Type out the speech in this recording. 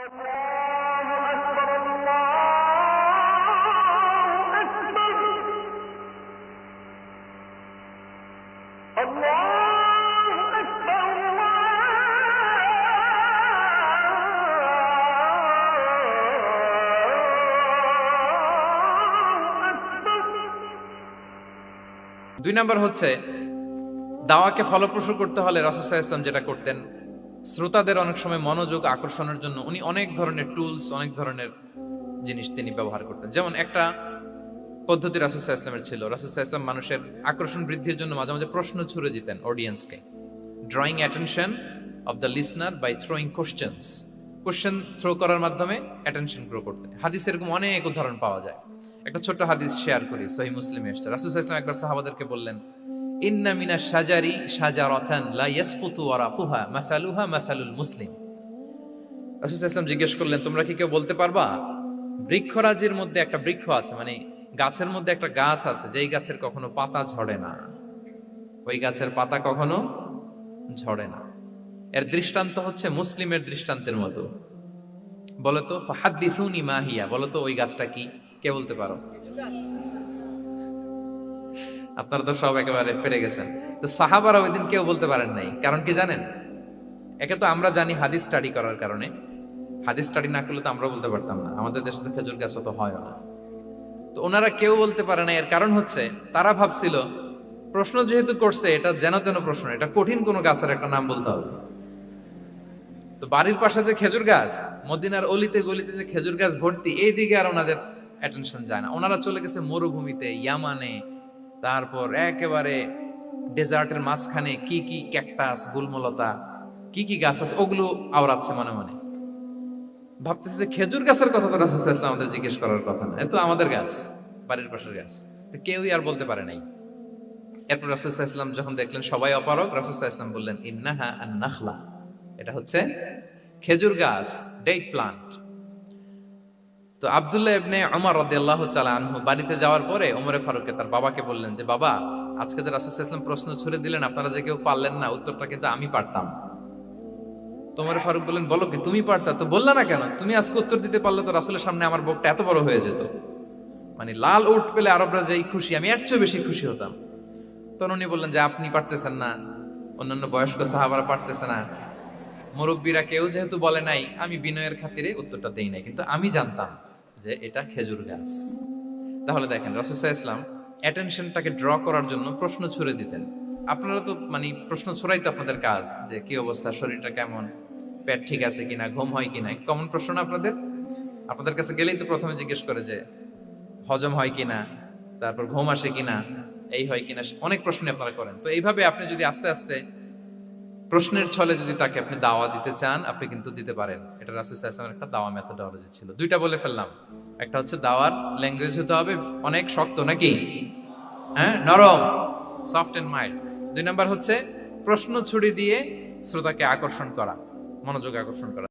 দুই নাম্বার হচ্ছে দাওয়াকে ফলপ্রসূ করতে হলে রাসূল সাল্লাল্লাহু আলাইহি ওয়াসাল্লাম যেটা করতেন, শ্রোতাদের অনেক সময় মনোযোগ আকর্ষণের জন্য উনি অনেক ধরনের টুলস, অনেক ধরনের জিনিস তিনি ব্যবহার করতেন। যেমন একটা পদ্ধতি রাসূল সাল্লাল্লাহু আলাইহি ওয়াসাল্লামের ছিল, রাসূল সাল্লাল্লাহু আলাইহি ওয়াসাল্লাম মানুষের আকর্ষণ বৃদ্ধির জন্য মাঝে মাঝে প্রশ্ন ছুড়ে দিতেন অডিয়েন্সকে, drawing attention of the listener by throwing questions. Question throw করার মাধ্যমে অ্যাটেনশন গ্রো করতেন। হাদিসে এরকম অনেক উদাহরণ পাওয়া যায়। একটা ছোট্ট হাদিস শেয়ার করি, সহিহ মুসলিমে এসেছে। রাসূল সাল্লাল্লাহু আলাইহি ওয়াসাল্লাম একবার সাহাবাদেরকে বললেন, ইন্না মিনাশ শাজারি শাজারাতান লা ইয়াসকুতু ওয়ারাকুহা মাসালুহা মাসালুল মুসলিম। রাসূল সাল্লাল্লাহু আলাইহি ওয়াসাল্লাম জিজ্ঞেস করলেন, তোমরা কি কেউ বলতে পারবা বৃক্ষরাজির মধ্যে একটা বৃক্ষ আছে, মানে গাছের মধ্যে একটা গাছ আছে যেই গাছের কখনো পাতা ঝরে না, ওই গাছের পাতা কখনো ঝরে না। এর দৃষ্টান্ত হচ্ছে মুসলিমের দৃষ্টান্তের মতো। বলতো ফাহাদ্দিসুনি মা হিয়া, বলতো ওই গাছটা কি? কে বলতে পারো? আপনারা তো সব একেবারে পেরে গেছেন। তো সাহাবারা ওই দিন কেউ বলতে পারেন নাই। কারণ কি জানেন? একে তো আমরা জানি হাদিস স্টাডি করার কারণে। হাদিস স্টাডি না করলে তো আমরা বলতে পারতাম না। আমাদের দেশে তো খেজুর গাছ তো হয় না। তো ওনারা কেউ বলতে পারে না। এর কারণ হচ্ছে তারা ভাবছিল প্রশ্ন যেহেতু করছে, এটা যেন তেন প্রশ্ন, এটা কঠিন কোনো গাছের একটা নাম বলতে হবে। তো বাড়ির পাশে যে খেজুর গাছ, মদিনার অলিতে গলিতে যে খেজুর গাছ ভর্তি, এই দিকে আর ওনাদের অ্যাটেনশন যায় না। ওনারা চলে গেছে মরুভূমিতে, ইয়ামানে, তারপর একেবারে ডেজার্টের মাঝখানে কি কি ক্যাকটাস, গুলমলতা, কি কি গাছ আছে ওগুলো আওড়াচ্ছে মনে মনে। ভাবতেছে যে খেজুর গাছের কথা তো রাসূল সাল্লাল্লাহু আলাইহি ওয়াসাল্লাম আমাদের জিজ্ঞেস করার কথা না, এ তো আমাদের গাছ, বাড়ির পাশের গাছ। তো কেউই আর বলতে পারে নাই। এরপর রাসূল সাল্লাল্লাহু আলাইহি ওয়াসাল্লাম যখন দেখলেন সবাই অপারগ, রাসূল সাল্লাল্লাহু আলাইহি ওয়াসাল্লাম বললেন, ইন্নাহা আন-নাখলা, এটা হচ্ছে খেজুর গাছ, ডেট প্লান্ট। তো আব্দুল্লাহ ইবনে উমর রাদিয়াল্লাহু তাআলা আনহু বাড়িতে যাওয়ার পরে ওমরে ফারুককে তার বাবাকে বললেন যে, বাবা, আজকে যে রাসূল সাল্লাল্লাহু আলাইহি ওয়াসাল্লাম প্রশ্ন ছুড়ে দিলেন, আপনারা যে কেউ পারলেন না, উত্তরটা কিন্তু আমি পারতাম। তো ওমরে ফারুক বললেন, বলো কি তুমি পারতা? তো বললা না কেন? তুমি আজকে উত্তর দিতে পারলে তো রাসূলের সামনে আমার বুকটা এত বড় হয়ে যেত। মানে লাল উট পেলে আরবরা যেই খুশি, আমি এর চেয়ে বেশি খুশি হতাম। তখন উনি বললেন যে, আপনি পারতেছেন না, অন্যান্য বয়স্ক সাহাবারা পারতেছে না, মুরব্বীরা কেউ যেহেতু বলে নাই, আমি বিনয়ের খাতিরে উত্তরটা দেই নাই, কিন্তু আমি জানতাম যে এটা খেজুর গাছ। তাহলে দেখেন রাসূল সাল্লাল্লাহু আলাইহি ওয়াসাল্লাম অ্যাটেনশনটাকে ড্র করার জন্য প্রশ্ন ছুড়ে দিতেন। আপনারা তো মানে প্রশ্ন ছড়াই তো আপনাদের কাজ, যে কি অবস্থা, শরীরটা কেমন, পেট ঠিক আছে কিনা, ঘুম হয় কিনা, কমন প্রশ্ন না আপনাদের? আপনাদের কাছে গেলেই তো প্রথমে জিজ্ঞেস করে যে হজম হয় কিনা, তারপর ঘুম আসে কিনা, এই হয় কিনা, অনেক প্রশ্ন আপনারা করেন। তো এইভাবে আপনি যদি আস্তে আস্তে প্রশ্নের ছলে যদি তাকে আপনি দাওয়া দিতে চান, আপনি কিন্তু দিতে পারেন। এটা রাসূল সাল্লাল্লাহু আলাইহি ওয়াসাল্লামের একটা দাওয়া মেথডোলজি ছিল। দুইটা বলে ফেললাম। একটা হচ্ছে দাওয়ার ল্যাঙ্গুয়েজ হতে হবে অনেক শক্ত, নাকি? হ্যাঁ, নরম, সফট এন্ড মাইল্ড। দুই নাম্বার হচ্ছে প্রশ্ন ছুড়ে দিয়ে শ্রোতাকে আকর্ষণ করা, মনোযোগ আকর্ষণ করা।